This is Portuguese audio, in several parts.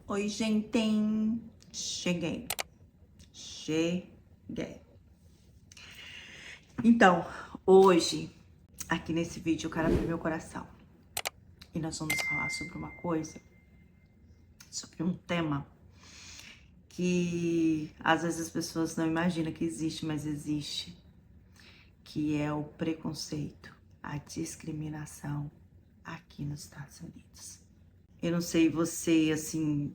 Oi, gente. Cheguei. Então, hoje, aqui nesse vídeo, eu quero abrir meu coração. E nós vamos falar sobre uma coisa, sobre um tema que às vezes as pessoas não imaginam que existe, mas existe. Que é o preconceito, a discriminação aqui nos Estados Unidos. Eu não sei você, assim,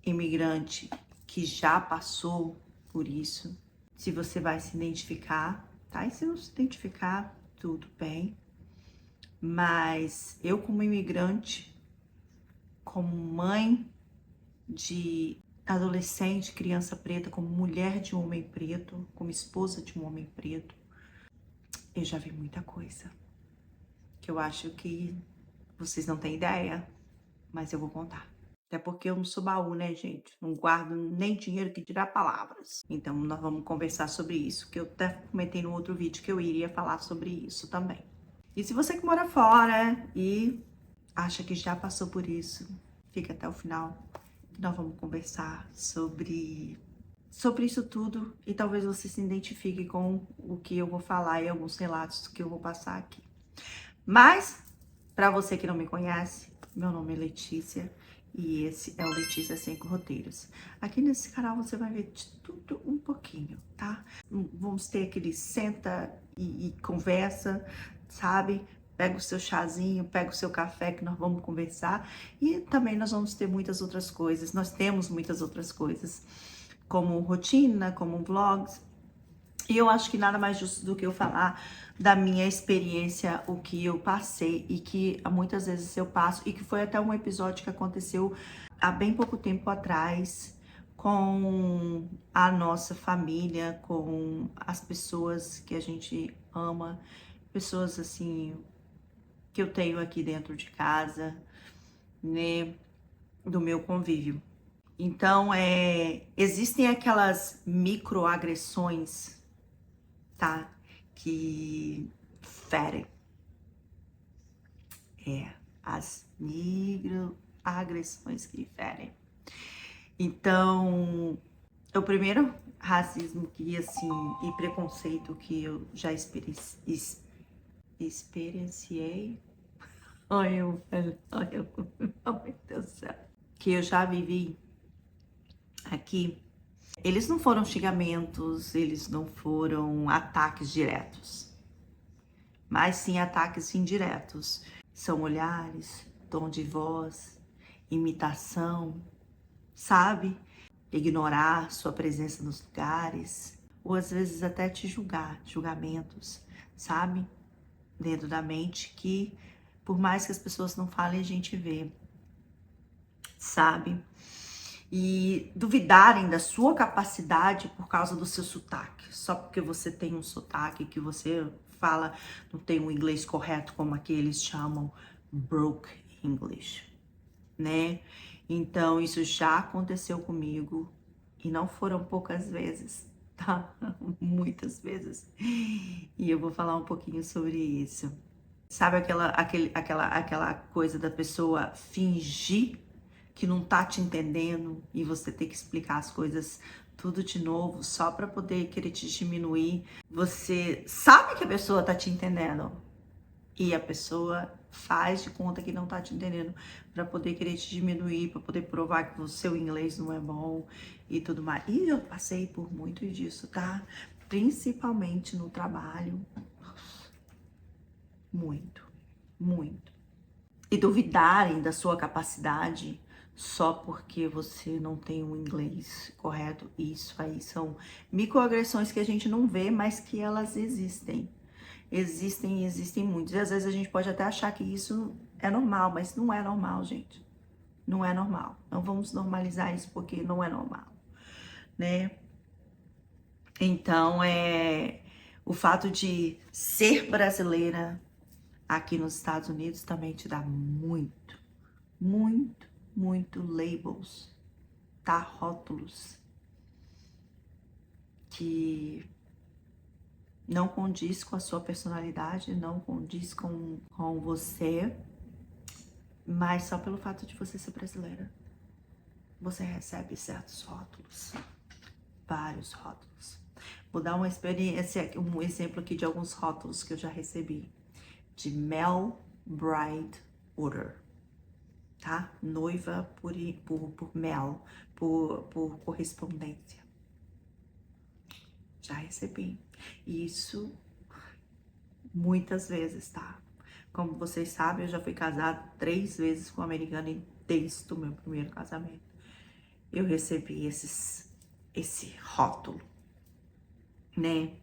imigrante que já passou por isso, se você vai se identificar, tá? E se não se identificar, tudo bem. Mas eu, como imigrante, como mãe de adolescente, criança preta, como mulher de um homem preto, como esposa de um homem preto, eu já vi muita coisa que eu acho que vocês não têm ideia, mas eu vou contar. Até porque eu não sou baú, né, gente? Não guardo nem dinheiro que dirá palavras. Então, nós vamos conversar sobre isso, que eu até comentei no outro vídeo que eu iria falar sobre isso também. E se você que mora fora e acha que já passou por isso, fica até o final, que nós vamos conversar sobre isso tudo e talvez você se identifique com o que eu vou falar e alguns relatos que eu vou passar aqui. Mas, para você que não me conhece, meu nome é Letícia e esse é o Letícia Sem Roteiros. Aqui nesse canal você vai ver de tudo um pouquinho, tá? Vamos ter aquele senta e conversa, sabe? Pega o seu chazinho, pega o seu café que nós vamos conversar e também nós vamos ter muitas outras coisas. Nós temos muitas outras coisas, como rotina, como vlogs. E eu acho que nada mais justo do que eu falar da minha experiência, o que eu passei e que muitas vezes eu passo, e que foi até um episódio que aconteceu há bem pouco tempo atrás com a nossa família, com as pessoas que a gente ama, pessoas assim que eu tenho aqui dentro de casa, né, do meu convívio. Então, existem aquelas microagressões, tá? Que ferem. As microagressões que ferem. Então, o primeiro racismo que, assim, e preconceito que eu já experienciei. Oh, meu Deus do céu. Que eu já vivi aqui. Eles não foram xingamentos, eles não foram ataques diretos, mas sim ataques indiretos. São olhares, tom de voz, imitação, sabe? Ignorar sua presença nos lugares, ou às vezes até te julgar, julgamentos, sabe? Dentro da mente que, por mais que as pessoas não falem, a gente vê, sabe? E duvidarem da sua capacidade por causa do seu sotaque. Só porque você tem um sotaque que você fala, não tem um inglês correto, como aqui eles chamam broke English, né? Então, isso já aconteceu comigo e não foram poucas vezes, tá? Muitas vezes. E eu vou falar um pouquinho sobre isso. Sabe aquela coisa da pessoa fingir que não tá te entendendo e você ter que explicar as coisas tudo de novo só para poder querer te diminuir? Você sabe que a pessoa tá te entendendo e a pessoa faz de conta que não tá te entendendo para poder querer te diminuir, para poder provar que o seu inglês não é bom e tudo mais. E eu passei por muito disso, tá? Principalmente no trabalho. Muito, muito. E duvidarem da sua capacidade só porque você não tem um inglês correto. Isso aí são microagressões que a gente não vê, mas que elas existem. Existem muitos. E às vezes a gente pode até achar que isso é normal, mas não é normal, gente. Não é normal. Não vamos normalizar isso porque não é normal, né? Então, o fato de ser brasileira aqui nos Estados Unidos também te dá muito labels, tá? Rótulos que não condiz com a sua personalidade, não condiz com você, mas só pelo fato de você ser brasileira. você recebe certos rótulos, vários rótulos. Vou dar uma experiência, um exemplo aqui de alguns rótulos que eu já recebi. De Mel Bride Order, tá? Noiva por mel, por correspondência. Já recebi. Isso muitas vezes, tá? Como vocês sabem, eu já fui casada 3 vezes com um americano e desde o meu primeiro casamento eu recebi esse rótulo, né?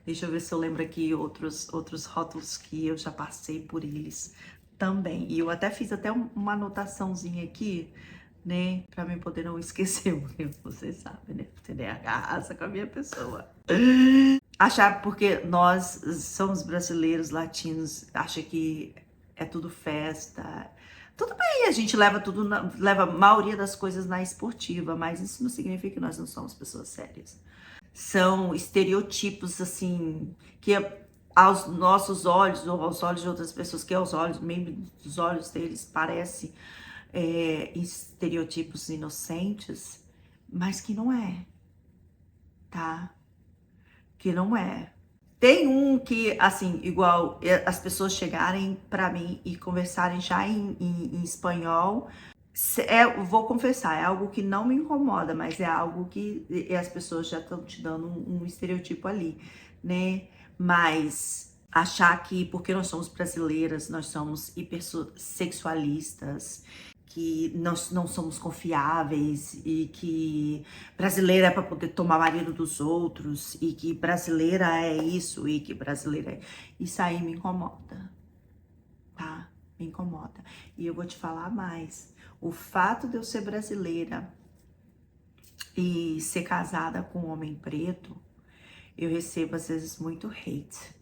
Deixa eu ver se eu lembro aqui outros rótulos que eu já passei por eles também. E eu até fiz uma anotaçãozinha aqui, né? Pra mim poder não esquecer, porque vocês sabem, né? TDAH arrasa com a minha pessoa. Achar, porque nós somos brasileiros, latinos, acha que é tudo festa. Tudo bem, a gente leva leva a maioria das coisas na esportiva, mas isso não significa que nós não somos pessoas sérias. São estereotipos, assim, que aos nossos olhos, ou aos olhos de outras pessoas, que aos olhos, mesmo dos olhos deles, parece estereotipos inocentes, mas que não é, tá? Que não é. Tem um que, assim, igual as pessoas chegarem pra mim e conversarem já em espanhol, vou confessar, é algo que não me incomoda, mas é algo que as pessoas já estão te dando um estereotipo ali, né? Mas achar que porque nós somos brasileiras, nós somos hipersexualistas, que nós não somos confiáveis e que brasileira é para poder tomar marido dos outros e que brasileira é isso e que brasileira é... Isso aí me incomoda, tá? Me incomoda. E eu vou te falar mais. O fato de eu ser brasileira e ser casada com um homem preto, eu recebo às vezes muito hate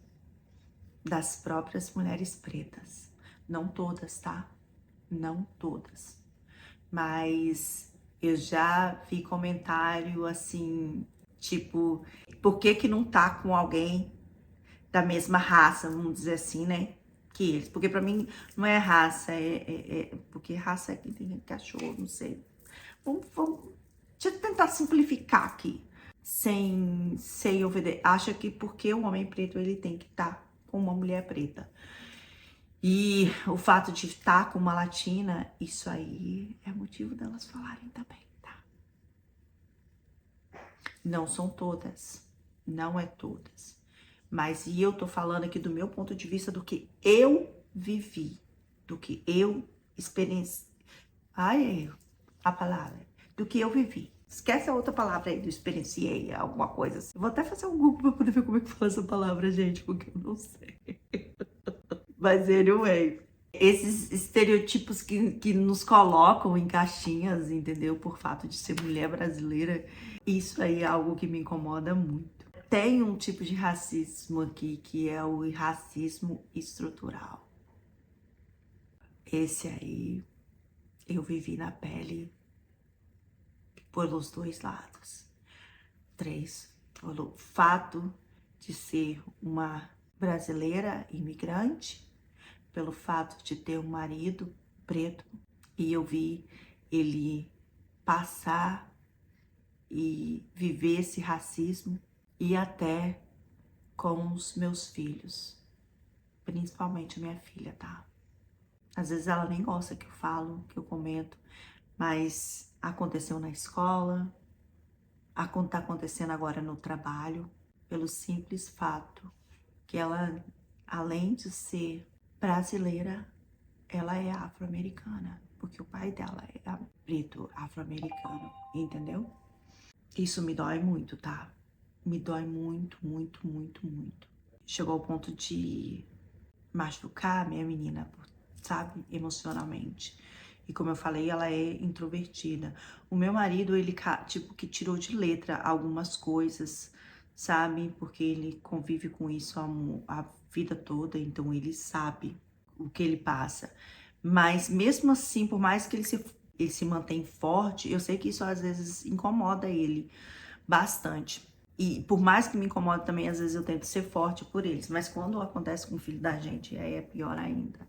das próprias mulheres pretas. Não todas, tá? Não todas. Mas eu já vi comentário assim, tipo, por que que não tá com alguém da mesma raça, vamos dizer assim, né? Que eles. Porque pra mim não é raça, porque raça é que tem cachorro, não sei. Deixa eu tentar simplificar aqui. Sem obedecer. Acha que porque um homem preto ele tem que estar com uma mulher preta. E o fato de estar com uma latina, isso aí é motivo delas falarem também, tá? Não são todas, não é todas. Mas e eu tô falando aqui do meu ponto de vista do que eu vivi, do que eu experienciei. Ai, a palavra. Do que eu vivi. Esquece a outra palavra aí do experienciei, alguma coisa assim. Eu vou até fazer um Google pra poder ver como é que fala essa palavra, gente, porque eu não sei. Mas anyway, esses estereotipos que nos colocam em caixinhas, entendeu? Por fato de ser mulher brasileira, isso aí é algo que me incomoda muito. Tem um tipo de racismo aqui que é o racismo estrutural. Esse aí eu vivi na pele pelos 2 lados. 3, pelo fato de ser uma brasileira imigrante, pelo fato de ter um marido preto e eu vi ele passar e viver esse racismo e até com os meus filhos, principalmente a minha filha, tá? Às vezes ela nem gosta que eu falo, que eu comento, mas aconteceu na escola, tá acontecendo agora no trabalho, pelo simples fato que ela, além de ser brasileira, ela é afro-americana, porque o pai dela é preto afro-americano, entendeu? Isso me dói muito, tá? Me dói muito, muito, muito, muito. Chegou ao ponto de machucar minha menina, sabe? Emocionalmente. E como eu falei, ela é introvertida. O meu marido, ele tipo que tirou de letra algumas coisas, sabe? Porque ele convive com isso a vida toda, então ele sabe o que ele passa. Mas mesmo assim, por mais que ele se mantém forte, eu sei que isso às vezes incomoda ele bastante. E por mais que me incomode também, às vezes eu tento ser forte por eles. Mas quando acontece com o filho da gente, aí é pior ainda.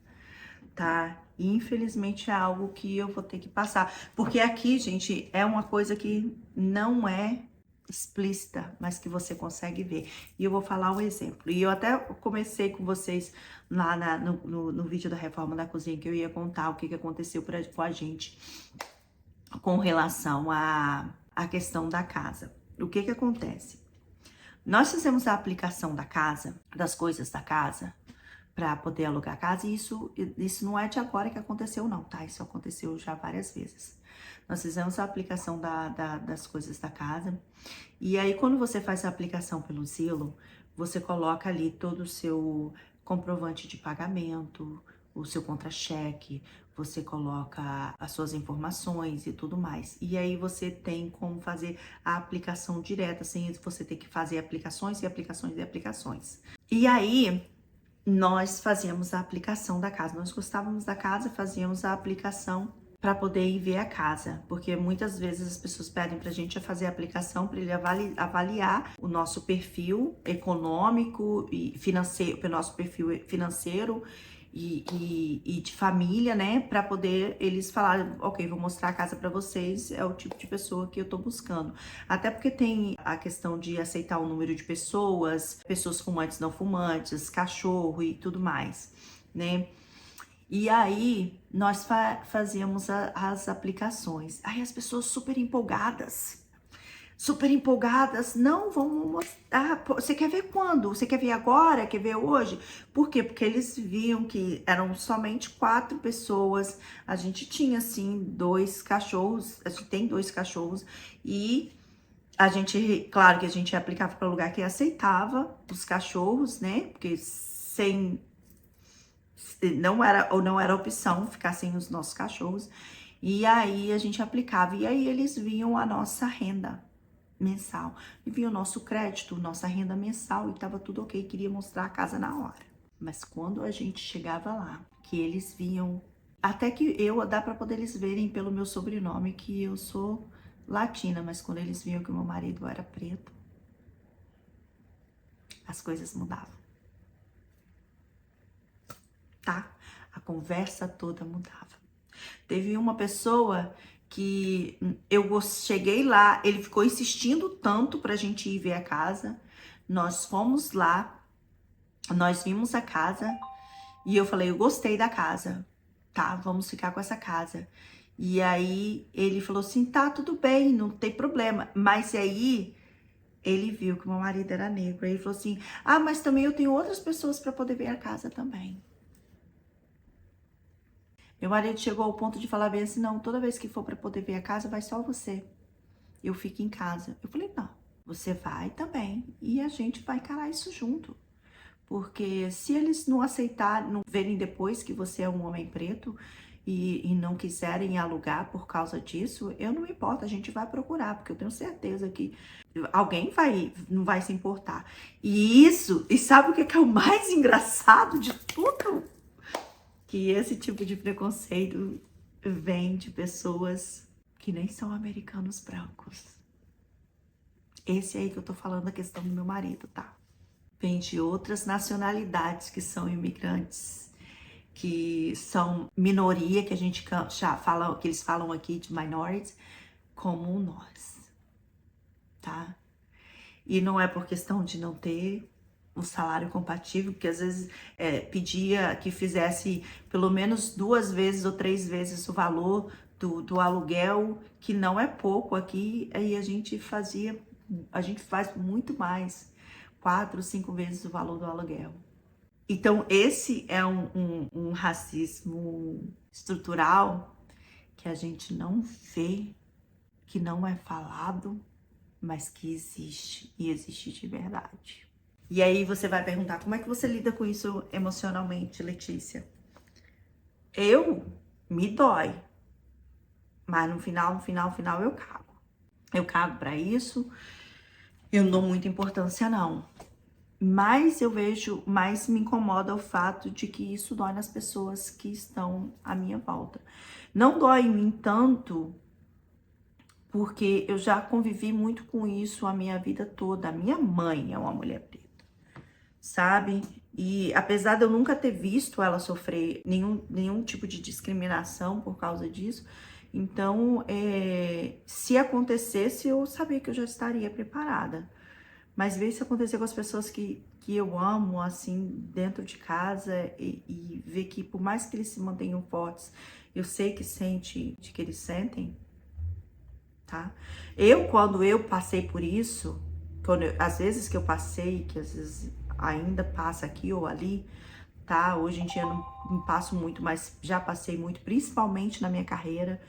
tá? E infelizmente é algo que eu vou ter que passar. Porque aqui, gente, é uma coisa que não é explícita, mas que você consegue ver. E eu vou falar um exemplo. E eu até comecei com vocês lá no vídeo da reforma da cozinha, que eu ia contar o que aconteceu com a gente com relação à questão da casa. O que acontece? Nós fizemos a aplicação da casa, das coisas da casa, para poder alugar a casa, e isso não é de agora que aconteceu não, tá? Isso aconteceu já várias vezes. Nós fizemos a aplicação das coisas da casa, e aí quando você faz a aplicação pelo Zillow, você coloca ali todo o seu comprovante de pagamento, o seu contra-cheque, você coloca as suas informações e tudo mais. E aí você tem como fazer a aplicação direta, sem você ter que fazer aplicações e aplicações e aplicações. E aí nós fazíamos a aplicação da casa. Nós gostávamos da casa, fazíamos a aplicação para poder ir ver a casa, porque muitas vezes as pessoas pedem para a gente fazer a aplicação para ele avaliar o nosso perfil econômico e financeiro, o nosso perfil financeiro e de família, né, para poder eles falarem, ok, vou mostrar a casa para vocês, é o tipo de pessoa que eu tô buscando. Até porque tem a questão de aceitar o número de pessoas, pessoas fumantes, não fumantes, cachorro e tudo mais, né? E aí, nós fazíamos as aplicações. Aí as pessoas super empolgadas. Não, vamos mostrar. Você quer ver quando? Você quer ver agora? Quer ver hoje? Por quê? Porque eles viam que eram somente 4 pessoas. A gente tinha, assim, 2 cachorros. A gente tem 2 cachorros. E a gente, claro que a gente aplicava para lugar que aceitava os cachorros, né? Porque não era opção ficar sem os nossos cachorros. E aí a gente aplicava. E aí eles viam a nossa renda mensal. E viam o nosso crédito, nossa renda mensal. E tava tudo ok. Queria mostrar a casa na hora. Mas quando a gente chegava lá, que eles viam... Até que dá pra poder eles verem pelo meu sobrenome que eu sou latina. Mas quando eles viam que o meu marido era preto, as coisas mudavam. Tá? A conversa toda mudava. Teve uma pessoa que eu cheguei lá, ele ficou insistindo tanto pra gente ir ver a casa. Nós fomos lá, nós vimos a casa e eu falei, eu gostei da casa, tá? Vamos ficar com essa casa. E aí ele falou assim, tá, tudo bem, não tem problema. Mas aí ele viu que meu marido era negro. Aí ele falou assim, ah, mas também eu tenho outras pessoas pra poder ver a casa também. Meu marido chegou ao ponto de falar bem assim, não, toda vez que for para poder ver a casa, vai só você. Eu fico em casa. Eu falei, não, você vai também e a gente vai encarar isso junto. Porque se eles não aceitarem, não verem depois que você é um homem preto e não quiserem alugar por causa disso, eu não me importo, a gente vai procurar, porque eu tenho certeza que alguém não vai se importar. E sabe o que é o mais engraçado de tudo? Que esse tipo de preconceito vem de pessoas que nem são americanos brancos. Esse aí que eu tô falando a questão do meu marido, tá? Vem de outras nacionalidades que são imigrantes, que são minoria, que a gente já fala, que eles falam aqui de minorities, como nós, tá? E não é por questão de não ter um salário compatível, porque às vezes pedia que fizesse pelo menos 2 vezes ou 3 vezes o valor do aluguel, que não é pouco aqui, aí a gente faz muito mais, 4, 5 vezes o valor do aluguel. Então esse é um racismo estrutural que a gente não vê, que não é falado, mas que existe, e existe de verdade. E aí você vai perguntar, como é que você lida com isso emocionalmente, Letícia? Me dói, mas no final eu cago. Eu cago pra isso, eu não dou muita importância não. Mas eu vejo, mais me incomoda o fato de que isso dói nas pessoas que estão à minha volta. Não dói em mim tanto, porque eu já convivi muito com isso a minha vida toda. A minha mãe é uma mulher preta, sabe? E apesar de eu nunca ter visto ela sofrer nenhum tipo de discriminação por causa disso, então, se acontecesse, eu sabia que eu já estaria preparada. Mas ver isso acontecer com as pessoas que eu amo, assim, dentro de casa, e ver que por mais que eles se mantenham fortes, eu sei que eles sentem, tá? Quando eu passei por isso, às vezes que eu passei, que às vezes ainda passa aqui ou ali, tá? Hoje em dia eu não passo muito, mas já passei muito, principalmente na minha carreira,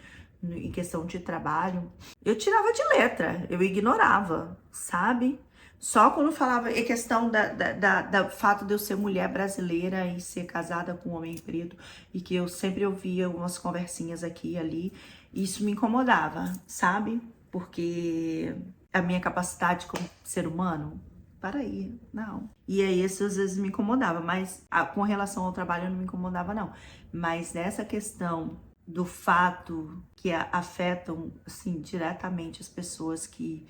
em questão de trabalho. Eu tirava de letra, eu ignorava, sabe? Só quando falava em questão da fato de eu ser mulher brasileira e ser casada com um homem preto, e que eu sempre ouvia umas conversinhas aqui e ali, isso me incomodava, sabe? Porque a minha capacidade como ser humano, para aí, não. E aí isso às vezes me incomodava, mas com relação ao trabalho não me incomodava não. Mas nessa questão do fato que afetam, assim, diretamente as pessoas que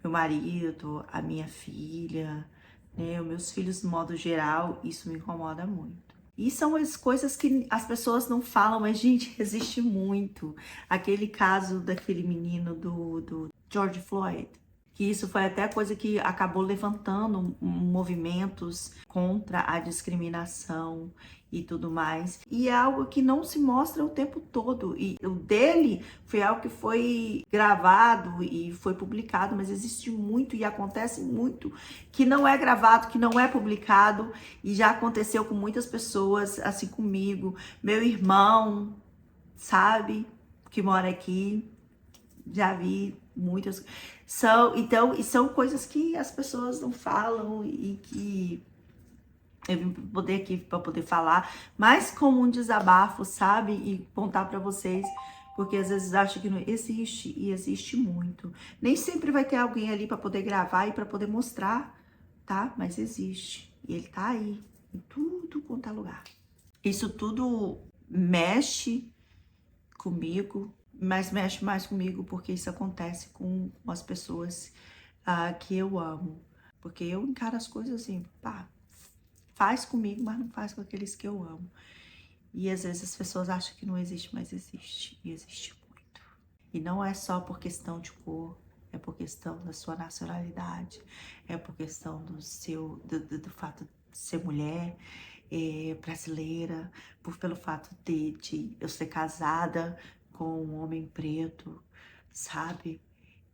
meu marido, a minha filha, né, os meus filhos de modo geral, isso me incomoda muito. E são as coisas que as pessoas não falam, mas, gente, existe muito. Aquele caso daquele menino do George Floyd, que isso foi até coisa que acabou levantando movimentos contra a discriminação e tudo mais. E é algo que não se mostra o tempo todo. E o dele foi algo que foi gravado e foi publicado, mas existe muito e acontece muito que não é gravado, que não é publicado, e já aconteceu com muitas pessoas, assim comigo, meu irmão, sabe, que mora aqui, já vi muitas. São coisas que as pessoas não falam e que eu vim poder aqui para poder falar, mais como um desabafo, sabe? E contar para vocês, porque às vezes acham que não existe, e existe muito. Nem sempre vai ter alguém ali para poder gravar e para poder mostrar, tá? Mas existe. E ele tá aí, em tudo quanto é lugar. Isso tudo mexe comigo, mas mexe mais comigo porque isso acontece com as pessoas que eu amo. Porque eu encaro as coisas assim, pá, faz comigo, mas não faz com aqueles que eu amo. E às vezes as pessoas acham que não existe, mas existe. E existe muito. E não é só por questão de cor, é por questão da sua nacionalidade, é por questão do fato de ser mulher, brasileira, pelo fato de eu ser casada com um homem preto, sabe?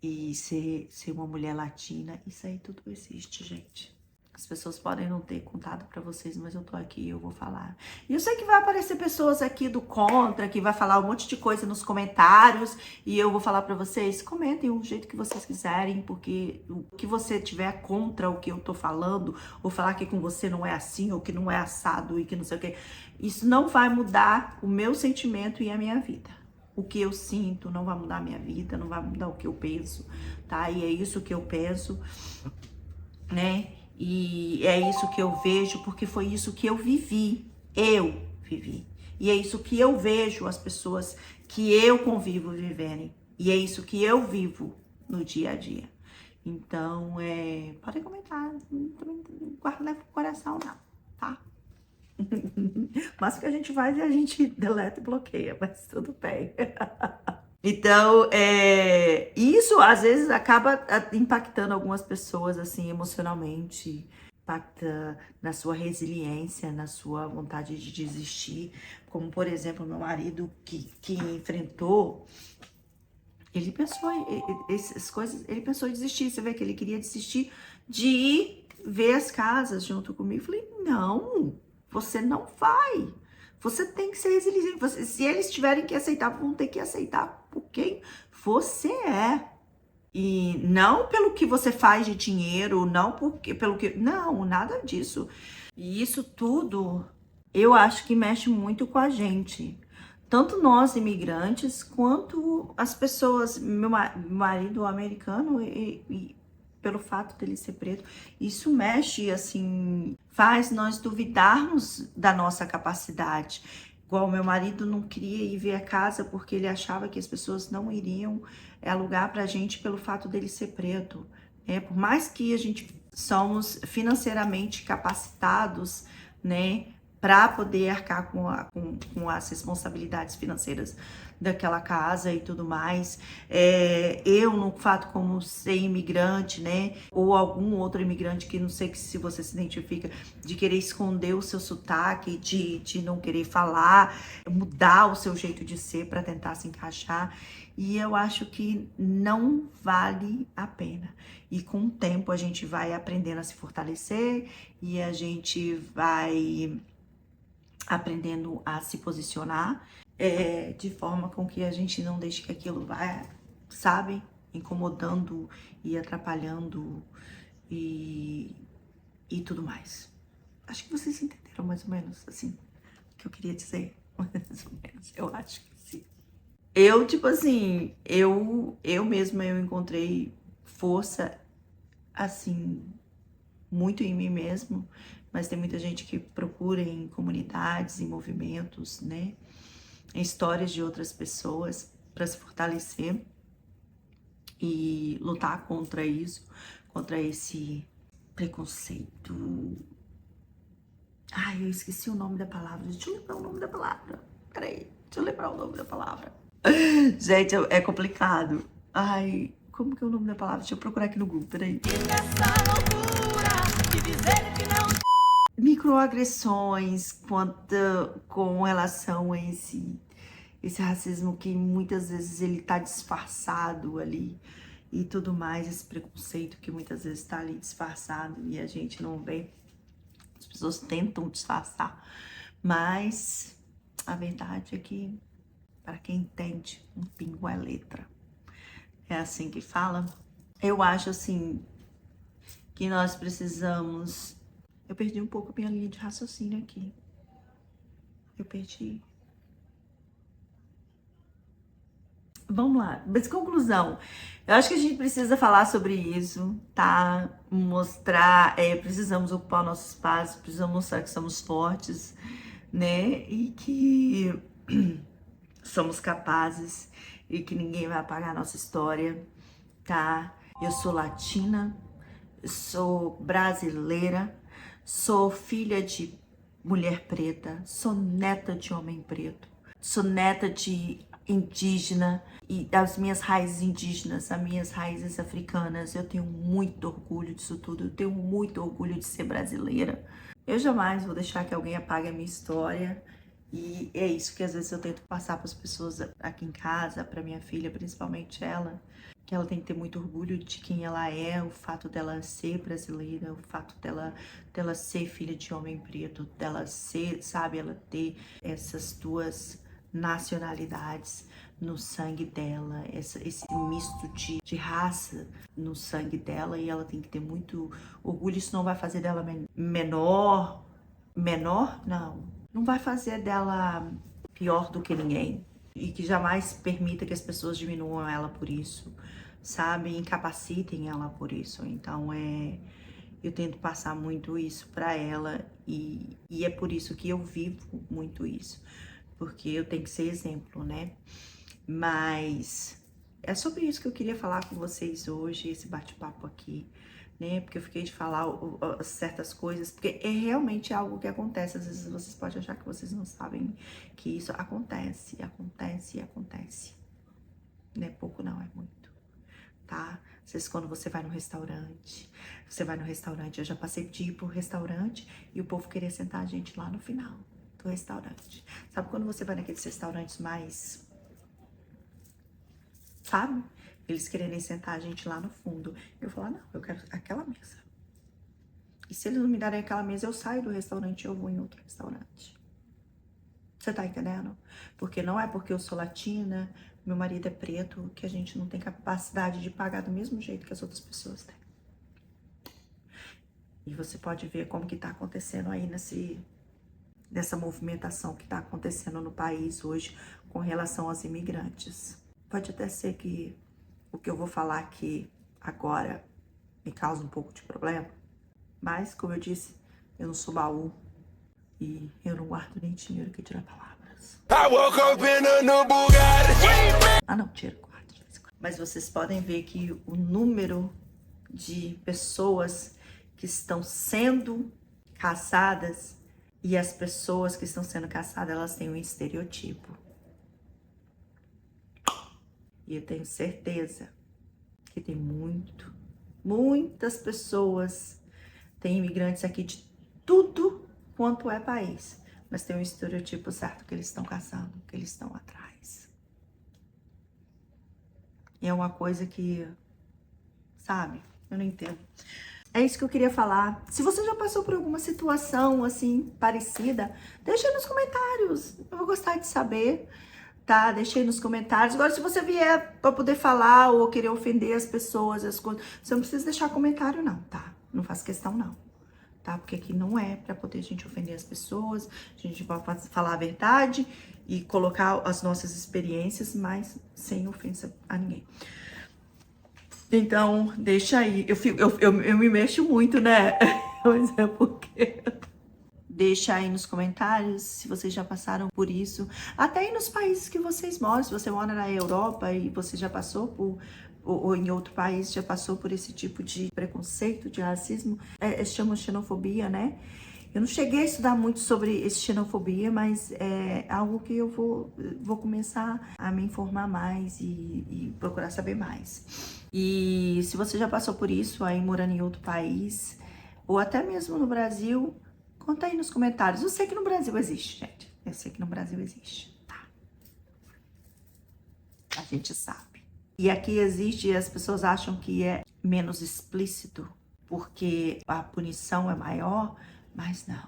E ser uma mulher latina. Isso aí tudo existe, gente. As pessoas podem não ter contado pra vocês, mas eu tô aqui e eu vou falar. E eu sei que vai aparecer pessoas aqui do contra, que vai falar um monte de coisa nos comentários, e eu vou falar pra vocês, comentem o jeito que vocês quiserem, porque o que você tiver contra o que eu tô falando, ou falar que com você não é assim, ou que não é assado, e que não sei o que, isso não vai mudar o meu sentimento e a minha vida. O que eu sinto não vai mudar a minha vida, não vai mudar o que eu penso, tá? E é isso que eu penso, né? E é isso que eu vejo, porque foi isso que eu vivi. Eu vivi. E é isso que eu vejo as pessoas que eu convivo viverem. E é isso que eu vivo no dia a dia. Então, podem comentar. Não guarda pro coração, não, tá? Mas o que a gente faz é a gente deleta e bloqueia, mas tudo bem. Então, isso às vezes acaba impactando algumas pessoas, assim, emocionalmente, impacta na sua resiliência, na sua vontade de desistir, como, por exemplo, meu marido que enfrentou, ele pensou essas coisas, ele pensou em desistir, você vê que ele queria desistir de ir ver as casas junto comigo. Eu falei, não, você não vai. Você tem que ser resiliente. Se eles tiverem que aceitar, vão ter que aceitar por quem você é. E não pelo que você faz de dinheiro, não pelo que. Não, nada disso. E isso tudo eu acho que mexe muito com a gente. Tanto nós imigrantes, quanto as pessoas. Meu marido americano, e pelo fato dele ser preto, isso mexe, assim, faz nós duvidarmos da nossa capacidade. Igual meu marido não queria ir ver a casa porque ele achava que as pessoas não iriam alugar pra gente pelo fato dele ser preto. Por mais que a gente somos financeiramente capacitados né, para poder arcar com as responsabilidades financeiras daquela casa e tudo mais. Eu, no fato como ser imigrante, né, ou algum outro imigrante que não sei se você se identifica, de querer esconder o seu sotaque, de não querer falar, mudar o seu jeito de ser para tentar se encaixar. E eu acho que não vale a pena. E com o tempo a gente vai aprendendo a se fortalecer e a gente vai aprendendo a se posicionar de forma com que a gente não deixe que aquilo vá, sabe, incomodando e atrapalhando e tudo mais. Acho que vocês entenderam mais ou menos, assim, o que eu queria dizer. Mais ou menos, eu acho que sim. Eu, tipo assim, eu mesma, eu encontrei força, assim, muito em mim mesmo, mas tem muita gente que procura em comunidades, em movimentos, né, em histórias de outras pessoas para se fortalecer e lutar contra isso, contra esse preconceito. Ai, eu esqueci o nome da palavra. Deixa eu lembrar o nome da palavra. Peraí, deixa eu lembrar o nome da palavra. Gente, é complicado. Ai, como que é o nome da palavra? Deixa eu procurar aqui no Google, peraí. Microagressões com relação a esse racismo que muitas vezes ele tá disfarçado ali e tudo mais, esse preconceito que muitas vezes tá ali disfarçado e a gente não vê. As pessoas tentam disfarçar, mas a verdade é que, para quem entende, um pingo é letra. É assim que fala. Eu acho assim que nós precisamos. Eu perdi um pouco a minha linha de raciocínio aqui. Eu perdi. Vamos lá, mas conclusão. Eu acho que a gente precisa falar sobre isso, tá? Mostrar, precisamos ocupar o nosso espaço, precisamos mostrar que somos fortes, né? E que somos capazes e que ninguém vai apagar a nossa história, tá? Eu sou latina, sou brasileira, sou filha de mulher preta, sou neta de homem preto, sou neta de indígena e das minhas raízes indígenas, as minhas raízes africanas. Eu tenho muito orgulho disso tudo, eu tenho muito orgulho de ser brasileira. Eu jamais vou deixar que alguém apague a minha história. E é isso que às vezes eu tento passar para as pessoas aqui em casa, para minha filha, principalmente ela, que ela tem que ter muito orgulho de quem ela é, o fato dela ser brasileira, o fato dela ser filha de homem preto, dela ser, sabe, ela ter essas duas nacionalidades no sangue dela, esse misto de raça no sangue dela, e ela tem que ter muito orgulho. Isso não vai fazer dela menor, não vai fazer dela pior do que ninguém. E que jamais permita que as pessoas diminuam ela por isso, sabe? Incapacitem ela por isso. Então, eu tento passar muito isso pra ela e é por isso que eu vivo muito isso. Porque eu tenho que ser exemplo, né? Mas é sobre isso que eu queria falar com vocês hoje, esse bate-papo aqui, né? Porque eu fiquei de falar certas coisas, porque é realmente algo que acontece. Às vezes vocês podem achar que vocês não sabem que isso acontece. Não é pouco, não, é muito, tá? Às vezes quando você vai no restaurante, eu já passei de ir pro restaurante e o povo queria sentar a gente lá no final do restaurante. Sabe quando você vai naqueles restaurantes mais, sabe? Eles quererem sentar a gente lá no fundo. Eu falo, não, eu quero aquela mesa. E se eles não me darem aquela mesa, eu saio do restaurante e eu vou em outro restaurante. Você tá entendendo? Porque não é porque eu sou latina, meu marido é preto, que a gente não tem capacidade de pagar do mesmo jeito que as outras pessoas têm. E você pode ver como que tá acontecendo aí nessa movimentação que tá acontecendo no país hoje com relação aos imigrantes. Pode até ser que o que eu vou falar aqui agora me causa um pouco de problema, mas, como eu disse, eu não sou baú e eu não guardo nem dinheiro que tira palavras. Ah, não, tira, guardo. Mas vocês podem ver que o número de pessoas que estão sendo caçadas E as pessoas que estão sendo caçadas, elas têm um estereotipo. E eu tenho certeza que tem muitas pessoas, tem imigrantes aqui de tudo quanto é país, mas tem um estereotipo certo que eles estão caçando, que eles estão atrás. E é uma coisa que, sabe, eu não entendo. É isso que eu queria falar. Se você já passou por alguma situação assim parecida, deixa aí nos comentários. Eu vou gostar de saber, tá? Deixa aí nos comentários. Agora, se você vier para poder falar ou querer ofender as pessoas, as coisas, você não precisa deixar comentário não, tá? Não faz questão não, tá? Porque aqui não é para poder a gente ofender as pessoas. A gente vai falar a verdade e colocar as nossas experiências, mas sem ofensa a ninguém. Então, deixa aí. Eu me mexo muito, né? Mas é porque... Deixa aí nos comentários se vocês já passaram por isso. Até aí nos países que vocês moram. Se você mora na Europa e você já passou por... Ou em outro país já passou por esse tipo de preconceito, de racismo. Chama xenofobia, né? Eu não cheguei a estudar muito sobre esse xenofobia, mas é algo que eu vou começar a me informar mais e procurar saber mais. E se você já passou por isso aí morando em outro país, ou até mesmo no Brasil, conta aí nos comentários. Eu sei que no Brasil existe, gente. Eu sei que no Brasil existe, tá? A gente sabe. E aqui existe e as pessoas acham que é menos explícito, porque a punição é maior, mas não.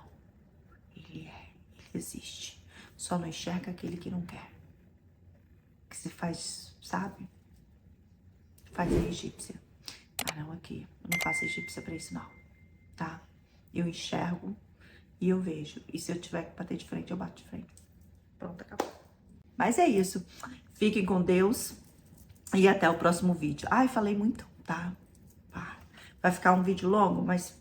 Ele existe. Só não enxerga aquele que não quer. Que se faz, sabe? Faz a egípcia. Ah, não, aqui. Eu não faço egípcia pra isso, não. Tá? Eu enxergo e eu vejo. E se eu tiver que bater de frente, eu bato de frente. Pronto, acabou. Mas é isso. Fiquem com Deus. E até o próximo vídeo. Ai, falei muito, tá? Vai ficar um vídeo longo, mas